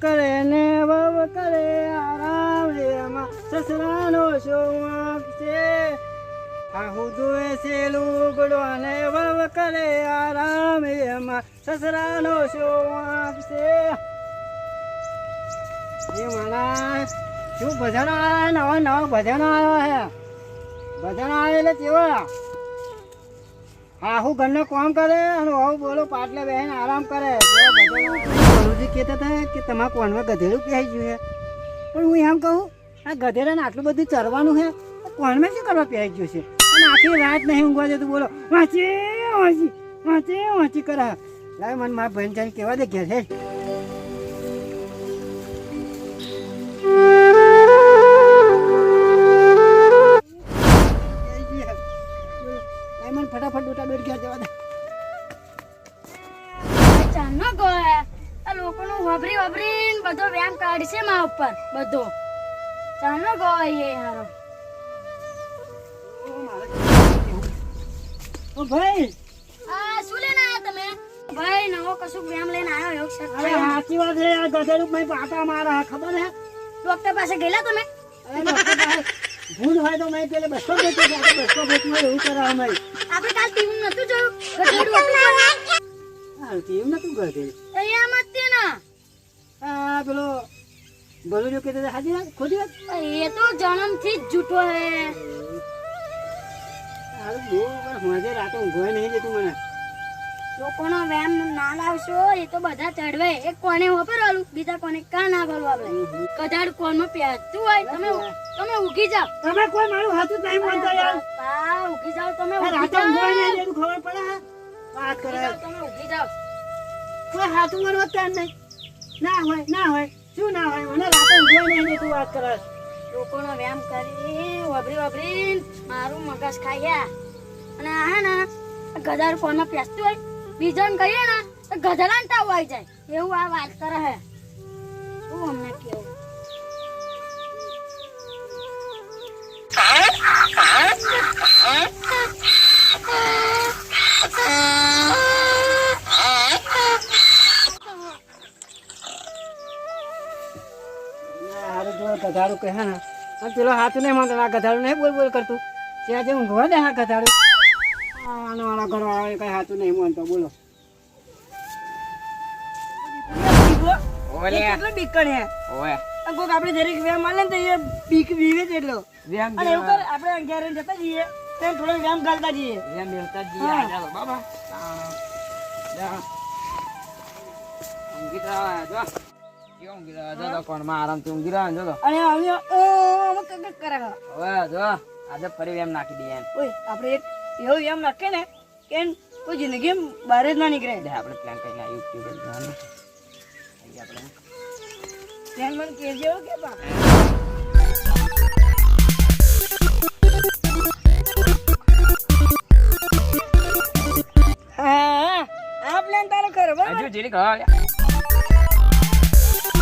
કરે ને વવ કરે આરામ એમાં સસરાનો શોખ છે. આહુ દુએ છે લુગડો ને વવ કરે આરામ એમાં સસરાનો શોખ છે. એ મારા શું ભજન આવ્યા, નવા નવા ભજન આવ્યા છે. ભજન આવે એટલે કેવા આહુ ઘરનું કામ કરે અને આવું બોલો પાટલે બેહીને આરામ કરે. ગુરુજી કહેતા હતા કે તમારા કોનમાં ગધેડું પહેરી ગયું છે, પણ હું એમ કહું આ ગધેડાને આટલું બધું ચરવાનું છે, કોનમાં શું કરવા પહેરી ગયું છે? અને આખી રાત નહીં ઊંઘવા દેતું. બોલો વાંચી વાંચી વાંચી વાંચી કરે. લાવે મને મારા ભાઈ જઈને કહેવા દે ઘેર છે. ફટાફટ ડોટા દોડ ગયા જવા દે. ચાનો ગોળે આ લોકોનું વબરી વબરીને બધો વ્યાયામ કાઢશે મા ઉપર બધો. ચાનો ગોળે એ હારો. ઓ ભાઈ આ શું લઈને આયા તમે? ભાઈ નવો કશું વ્યાયામ લઈને આવ્યો યોગ શક્તિ. અરે સાચી વાત છે. આ ગધેડું ભાઈ પાટા મારા ખબર હે? ડોક્ટર પાસે ગયેલા તમે? અરે ડોક્ટર પાસે ભૂલ હોય તો મેં પેલે 200 બેચો છે. 200 બેચમાં એવું કરાવે મેં. આપણે કાલ ટીવી નતું જોયું ગધેડું હતું? હા કેમ નતું ગધેડું? અહીંયા મત ને. આ પેલો બોલું કે હાજી વાત ખોટી વાત. એ તો જન્મથી જ જૂઠો હે. હારું બહુ મજે રાતે ઊંઘવા નહીં દેતું મને. લોકોનો વ્યાયામ ના લાવશો એ તો બધા ચડવે. એક કોને વાપરવાનું બીજા કોને કા ના ભરવું આપણે. કદાડ કોનમાં પહેરતું હોય તમે ઊગી જાવ. તમે કોઈ મારું હાથું જ નહીં માનતા યાર. હા ઊગી જાવ તમે. રાતે ઊંઘવા નહીં દેતું ખબર પડે. વાત કરે તમે ઊગી જાવ. કોઈ હાથું મારવા તૈયાર નહીં. ના હોય શું ના હોય? મને રાતે ઊંઘવા નહીં દેતું. વાત કરે લોકોનો વ્યાયામ કરી વબરી મારું મગજ ખાયા. અને આ હે ને ગધાર કોનમાં પહેરતું હોય બીજાને કહીએ ને તો ગધેડાને તાવ આવી જાય એવું આ વાત કરે હે. શું અમને કેવું? ગધાડું કહે ને પેલો હાથું નહીં માનતો. આ ગધાડું નહીં બોલ કરતું. ત્યાં જે ઊંઘવા દે હા ગધાડું. આનો વાળા ઘરવાળા કઈ હાથું નહીં માનતો. બોલો આપડે દરેક વ્યાયામ માલે ને તો એ બીક બીવે છે એટલો અને એવું કરે આપણે ઘેર જતા જઈએ થોડો વ્યાયામ કરતા જઈએ. આરામથી ઊંઘી રહ્યા જો અને કરે હવે જો આજે ફરી એમ નાખી દઈએ. આપણે એક એવો વ્યાયામ નાખે ને કે કોઈ જિંદગી બહાર જ ના નીકળે. આપણે પ્લાન કરીને યુટ્યુબ આપણે પ્લાન મને કહેજો કે બા. હા આ પ્લાન તારો ખરો બરાબર.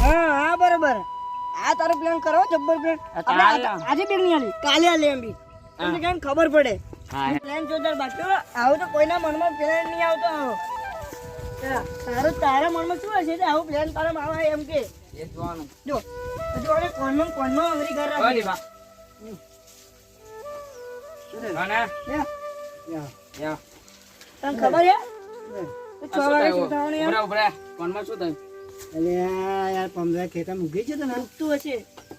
હા બરોબર. આ તારો પ્લાન કરો જબ્બર પ્લાન. આજે બેગ નહીં આલી કાલે આલે એમ બી તમને કેમ ખબર પડે. પ્લાન જોરદાર બાકી આવું તો કોઈના મનમાં પ્લાન નહીં આવતો. આવો તારા મનમાં શું હશે આવું પ્લાન તારા આવે એમ કે જો કોનમાં અંગરી ઘર રાખી તને ખબર છે યાર પંદર ખેતર મૂકી છે તો ઉગતું હશે.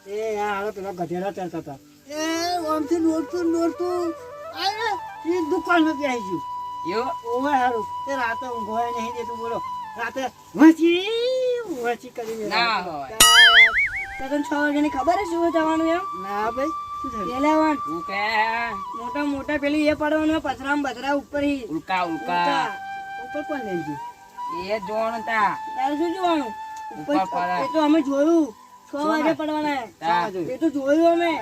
એ યાર પેલા ગધેડા ચાલતા હતા એ આમથી દોડતું દુકાનમાં પી ગયું. ઓવે હારું તે રાતે ઊંઘવા નહીં દેતું. બોલો રાતે વાંચી કરી ના હોય. તને 6 વાગ્યાની ખબર હે શું જવાનું એમ? ના ભાઈ મોટા મોટા પેલી એ પડવાનું પથરામ બથરા ઉપર ઉલ્કા ઉપર કોણ લઈ ગયું? એ જોવાનું તા તારે શું જોવાનું? ઉપર પડે. એ તો અમે જોયું 6 વાગે પડવાના. એ તો જોયું અમે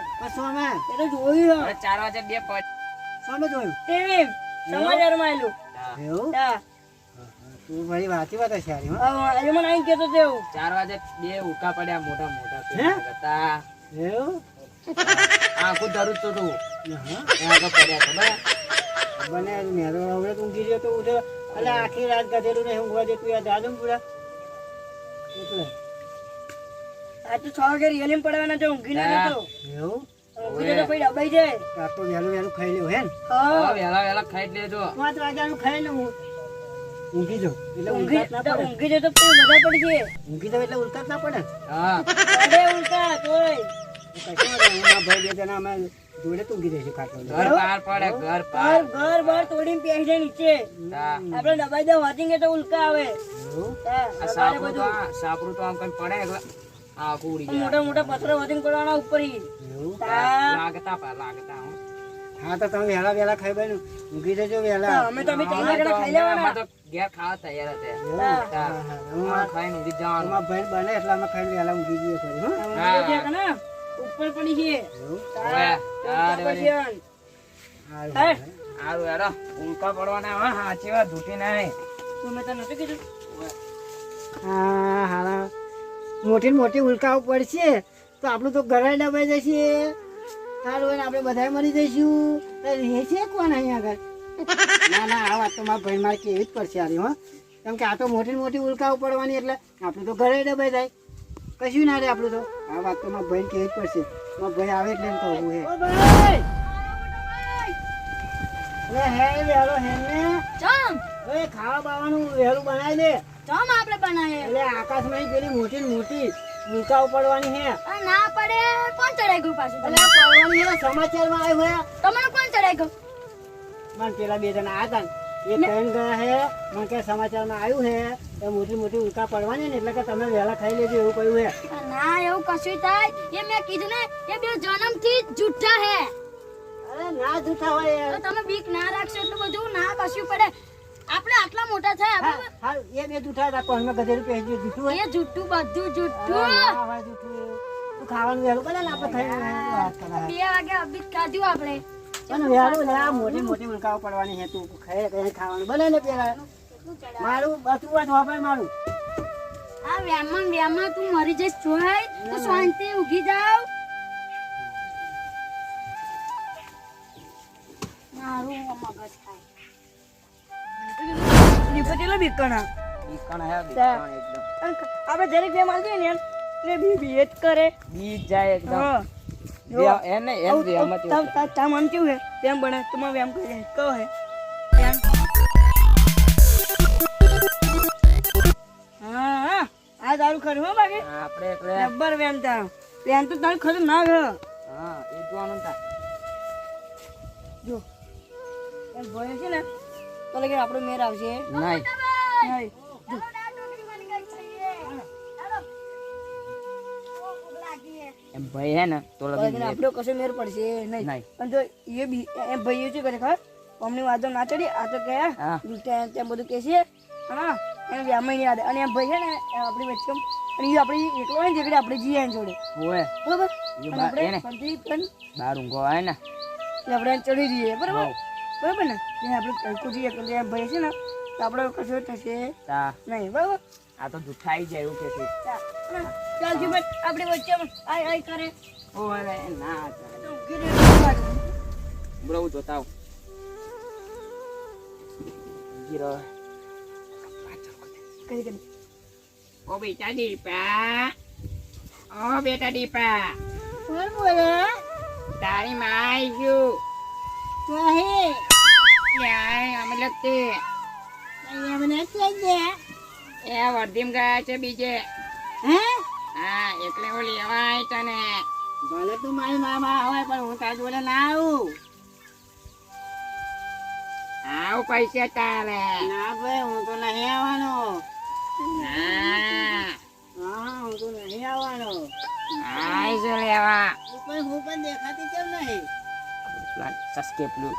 એ તો જોયું 4 વાગે 2 પડ સામે જોયું ટીવી સમાચારમાં આવેલું. એવું તું ભાઈ વાંચી વાત છે યાર. આજે મને અહીં કહેતો તેવું 4 વાગે 2 ઉલ્કા પડ્યા મોટા મોટા હતા. એવું આખું ધરું તો તું આગળ પડ્યા ખબર બને મેરો હવે તું ઊંઘી ગયો તો ઉઠે એટલે આખી રાત ગધેડું નહીં ઊંઘવા દેતું યાર દાદુ પૂરા એટલે આ તો 6 વાગે રિયલીમ પડવાના છે, ઊંઘી ના જતો. એવું ઊંઘી જતો પછી દબાઈ જાય. આ તો વહેલું વહેલું ખાઈ લેવું હે ને હા, વહેલા વહેલા ખાઈ જ લેજો. 5 વાગ્યાનું ખાઈ લઉં ઊંઘી જાઉં એટલે ઊંઘી ઉલકાત ના પડે ઊંઘી જતો પછી વધારે પડી જાય. ઊંઘી જાઉં એટલે ઉલકાત ના પડે હા, પડે ઉલટા તોય. કશું વાંધો નહીં. મારા ભાઈ બે જણા અમે જોડે તો ઊંઘી જઈશું ખાટલો લઈને. ઘર પાર પડે, ઘર પાર. ઘર બાર તોડીને પેઈ જાય નીચે. હા. આપણે દબાઈ દે વાંચીએ તો ઉલકા આવે. એવું? હા, આ દબાડે સાપરું તો સાપરું તો આમ કઈ પડે એટલે આખું ઉડી જાય. મોટા મોટા પથ્થરો વાંચીને પડવાના ઉપર ઈ. એવું? હા. લાગતા પા લાગતા હો. હા તો તમે વહેલા વહેલા ખાઈ ભાઈ ઊંઘી જજો વહેલા અમે તો બી ત્રણ અમે વાગ્યાના ખાઈ લેવાના. તો ઘેર ખાવા તૈયાર હતા. એવું? હા. હા, હા. હું હા, ખાઈને ઊંઘી જ જવાનું. અમારા ભાઈ બને એટલે અમે ખાઈને વહેલા ઊંઘી જઈએ ફરી હો ઊંઘી જઈએ કે ના? ઉપર પડી છે. એવું? ઓવે, તારે વળી. સારું, હે? સારું. હારું હેડો. ઉલ્કા પડવાના હો, સાચી વાત, જૂઠી નહીં. તો મેં તને નતું કીધું? હા હા મોટી ને મોટી ઉલ્કાઓ પડશે તો આપણું તો ઘરે ડબાઈ જશે સારું હોય ને આપણે બધા મરી જઈશું તો રહે છે કોણ અહીંયા આગળ ના ના આ વાત તો મારા ભાઈ મારે કેવી જ પડશે આરી હો કેમ કે આ તો મોટી ને મોટી ઉલ્કાઓ પડવાની એટલે આપણું તો ઘરે ડબાઈ જાય કશું ના રે આપણું તો આ વાત તો મારા ભાઈ કેવી જ પડશે મારા ભાઈ આવે એટલે એમ કહું હે ઓ ભાઈ! અરે હે વહેલો હે ને ચમ! હવે ખાવા બાવાનું વહેલું બનાવી દે ચમ આપણે બનાવીએ. એટલે આકાશમાં પેલી મોટી ને મોટી ઉલ્કાઓ પડવાની હે આ ના પડે કોણ ચડાઈ ગયું પાછું એટલે તમને? આ પડવાની હે સમાચારમાં આવ્યું હે તમને કોણ ચડાઈ ગયું? મને પેલા બે જણા આવ્યા હતા ને, એ ટ્રેન ગયા હે મને કે સમાચારમાં આવ્યું હે એ મોટી મોટી ઉલ્કા પડવાની ને એટલે કે તમે વહેલા ખાઈ લેજો એવું કહ્યું હે આ ના એવું કશું થાય એ મેં કીધું ને એ બે જન્મથી જ જુઠ્ઠા હે. અરે ના જૂઠા હોય તો યાર તમે બીક ના રાખશો એટલું બધું ના કશું પડે. આપણે આટલા મોટા થયા હા, બરાબર? હા, એ બે જૂઠા હતા કોણમાં ગધેડું પહેરી જૂઠું હોય એ જુઠ્ઠું બધું અરે જુઠ્ઠું. ના હોય જૂઠું તું ખાવાનું વહેલું બને ને આપણે ખાઈને વાત કરે 2 વાગે અભી જ ખાધું આપણે. પણ વહેલું લે આ મોટી મોટી ઉલ્કાઓ પડવાની હે તું ખાઈ કઈ ખાવાનું બને ને પેલા મારું બધું વાત વાપરે મારું આ વ્યામમાં તું મરી જઈશ જોય તો શાંતિ ઊગી જાવ. મારું મગજ ખાય. નીપટેલો બીકણા. બીકણ હે, બીકણ એકદમ. આપણે જરીક બે મારી દઈએ ને એટલે બી જ કરે. બીજ જાય એકદમ. હા. બે- એને એમ જ એમાં તેવું છે. તામ આમ કેવું હે તેમ બને તમારે વ્યાયામ કરી કહો હે વ્યાયામ. હા હા આ તારું ખરું હો બાકી આપણે એટલે રબર વ્યાયામ તારો વ્યાયામ તો તારું ખરું ના ગયો. હા, એ જોવાનું તા. જો એમ ભય છે ને તો લગે આપણો મેર આવશે નહીં. નહીં. એમ ભાઈ હે ને તો લગી પણ આપણો કશો મેર પડશે નહીં. નહીં. પણ જો એ બી એમ ભાઈઓ શું કરે ખબર અમની વાતો ના ચડી આ તો હા. ગયા ત્યાં બધું કે છે હા એને વ્યાયામ નહીં યાદ અને એમ ભાઈ છે ને એ આપણી વચ્ચે અને એ આપણી એકલો હોય ને જેકડે આપણે જઈએ એની જોડે ઓય બરોબર એ અને બા- આપણે એને. શાંતિથી પણ બાર ઊંઘો આવે ને એટલે આપણે એને ચડી જઈએ બરોબર હોવ. બરોબર ને જે આપણે તડકો જઈએ એટલે એમ ભાઈ છે ને તો આપણે કશું થશે તા નહીં બરોબર આ તો જુઠ્ઠાઈ જાય એવું કે છે. ચાલ જી ભાઈ આપણી વચ્ચે આય આય કરે ઓય રે, ના ચાલે. તો ઊંઘી રહેવાનું. બરાબર જોતા આવ. ગીરો. કરી કરી ઓ બેટા દીપા, ઓ બેટા દીપા, કોણ બોલે તારી માં આવી ગયું. નહીં ક્યાંય અમે લગતી અહીંયા મને કહેજે એ વર્ધીમ ગયા છે બીજે. હે હા, એટલે હું લેવા આવી તને. ભલે તું મારી મામા હોય પણ હું તારી જોડે ના આવું આવ પૈસા તારે. ના ભાઈ હું તો નહીં આવવાનો ના, હા હું તો નહીં આવવાનો આવીશું લેવા. હું પણ દેખાતી કેમ નહીં સસ્કેપલું.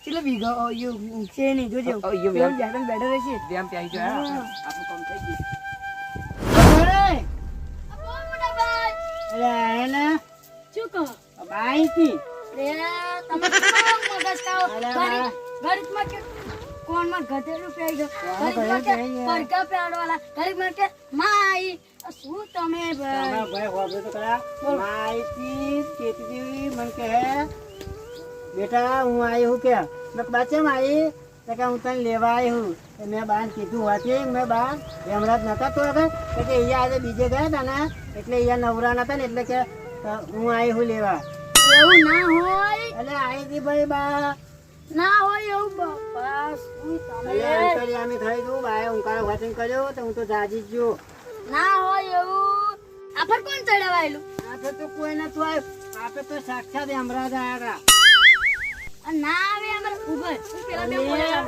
ચલો બીગા યો છે નહીં જોજો ઓ, યો બેઠો. બેઠો બેઠો રહેશે બેમ ત્યાં જો આપણું કામ થઈ ગયું. અરે એને શું કહો બાઈ થી રે તમે શું મગજ ખાઓ અરે ઘડી ઘડીમાં કે કોણમાં ગધેડું પેઈ ગયો હા, ઘડીમાં કે ગધેડું પેઈ ગયું. પડકા પેડવાલા ઘડીમાં કે માઈ આ શું તમે ભાઈ તમારા ભાઈ હોબળે તો ખરા માહિતી કેતી મને કહે બેટા હું આવી હું કે મેં બાચમ આવી તો કે હું તને લેવા આવ્યું તો મેં બાન કીધું હોતી મેં બાન હમણાં જ નતા તો કે અહીંયા આજે બીજે ગયા હતા ને એટલે અહીંયા નવરા નતા ને એટલે કે હું આવી હું લેવા એવું ના હોય, એટલે આવી હતી ભાઈ બા ના હોય એવું બસ હું તમે અંતરિયામી થઈ ગયું બાએ ઉંકારો વચન કર્યો તો હું તો જાજી જ ગયો ના હોય એવું. આફર કોણ ચડાવાયેલું? આપણે તો કોઈ નતું આવ્યું આપણે તો સાક્ષાત હમણાં જ આવ્યા અને ના આવે અમારે ઉભર હું પેલા બે બોલ્યા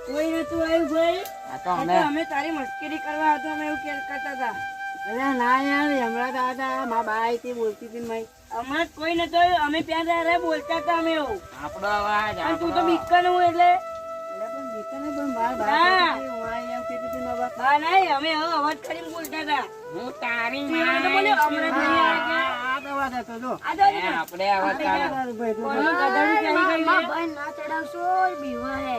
કોઈ નતું આવ્યું ભાઈ આ તો અમને અમે તારી મસ્કરી કરવા હતો અમે એવું કરતા હતા અરે ના યાર હમણાં તો હતા મા બા આવી હતી બોલતી હતી ભાઈ અમારે કોઈ નતો અમે ત્યાં રહ્યા બોલતા હતા અમે એવું આપણો અવાજ અને તું તો બીકન હું એટલે પણ બીકન પણ બાર બાર હું આવી એમ કહેતી હતી બાબા બા નહીં અમે હવે અવાજ કરીને બોલતા હતા હું તારી તો બોલ્યો હમણાં જ નહીં આવ્યા આ તો વાત હતો જો આ તો આપણે અવાજ કાઢો. ભાઈ તું કોની ગધેડું પહેરી ગયું છે? ભાઈ ના ચડાવશો બીવા હે.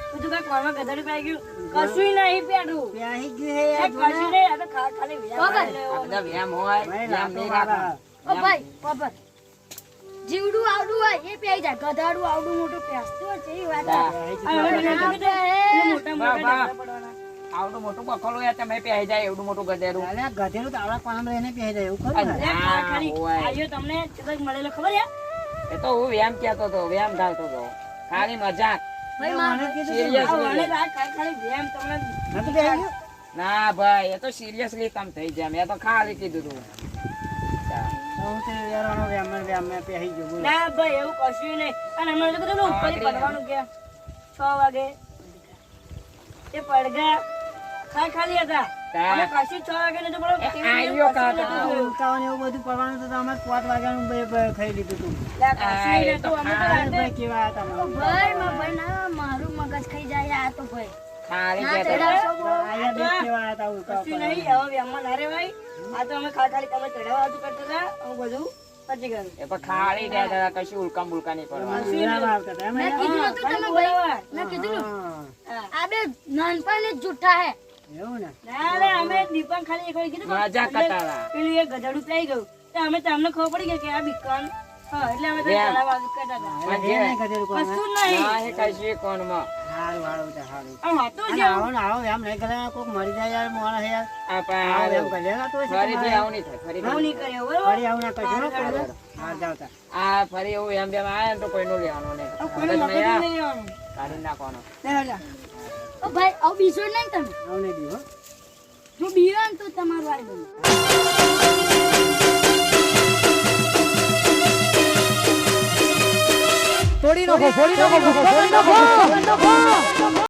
તું તો કઈ કોરમાં ગધેડું પાઈ ગયું કશું નહીં પેડું પ્યાહી ગયું હે યાર કશું નહીં આ તો ખાલી બાબા. આ બધા વ્યામ હોય વ્યામ નહીં રાખવાનો. ઓ ભાઈ બાબર જીવડું આવડું હોય એ પહેરી જાય, ગધાડું આવડું મોટું પહેરતું હોય છે એ વાત હા. ના પહેરે. આવડું મોટું બખોલું યાર તમે પહેરી જાય એવડું મોટું ગધેડું. ગધેડું તો આવડા કોણમાં રહીને પહેરી જાય એવું ખરું ને ના, હોય. તમને ચિતક મળેલો ખબર યાર એ તો હું વ્યામ કહેતો હતો વ્યામ ધારતો હતો ખાલી મજાક. ભાઈ મને મારે કીધું Serious તું, નહીં. ખાલી વ્યામ તમને નતું પહેરી ગયું ના ભાઈ એ તો સિરિયસલી કામ થઈ જાય મેં તો ખાલી કીધું તું. હું તો યાર આનો વ્યામ મેં પહેરી ગયો બોલો ના ભાઈ એવું કશું નહીં અને અમે તો કીધું ઉપર પડવાનું ગયા 6 વાગે એ પડઘા ખાલી હતા અમે કશું 6 વાગે ને તો બોલો એ આયો કાઢો. ઉતાવળ ને એવું બધું પડવાનું તો અમારે 5 વાગ્યાનું ખાઈ લીધું તું કશું નતું અમે તો રાતે ભાઈ કેવા હતા મને ભાઈ ના મારું મગજ ખાઈ જાય આ તો ભાઈ ખાલી ના કહેતો હતો. ચડાવશો બહુ. આયા બે કેવા હતા ઉતાવળ કશું નહીં હવે વ્યામમાં ના રેવાય આ તો અમે ખાલી તમે ચડાવવા હતું કરતા હતા અમે બધું પછી ગયું એ પણ ખાલી કહેતા હતા કશું ઉલકા બુલકા નહીં પડવાનું. વિરામ આવતા હતા એમ મેં યાર? કીધું નતું તમે ભાઈ મેં કીધું હા, આ બે નાનપણ જ જૂઠા હે. એવું ને ના રે અમે દીપક ખાલી એક વાર કીધું મજાક કરતા હતા. પેલું એક ગધેડું પી ગયું તો અમે તમને ખબર પડી ગઈ કે આ બીકન હા એટલે અમે તો વ્યામ. ચડાવવા હતું કરતા હતા એટલે જે નહીં ગધેડું કોણ કશું નહીં ના એ કશું કોણમાં. હારું હારું છે હારું આમ હતું અને જ આવો ને આવો એમ નહીં કરે કોક મરી જાય યાર મોણા છે યાર આ પણ આવો એમ આ કરે ના તો ફરીથી આવું નહીં થાય ફરીથી એવું નહીં કર્યો બરોબર ફરી આવું ના કરજો હો, કાલે. હા જાવ તા આ ફરી એવું એમ બેમ આયા ને તો કોઈનું લેવાનું નહીં કોઈને મગજ મગજમાં યાર નહીં લેવાનું કાઢી નાખવાનો. લે લે ઓ ભાઈ આવું બીજો નહીં તમે આવું નહીં દીધું હો. જો બીવો ને તો તમારું આવી બને. તોડી નાખો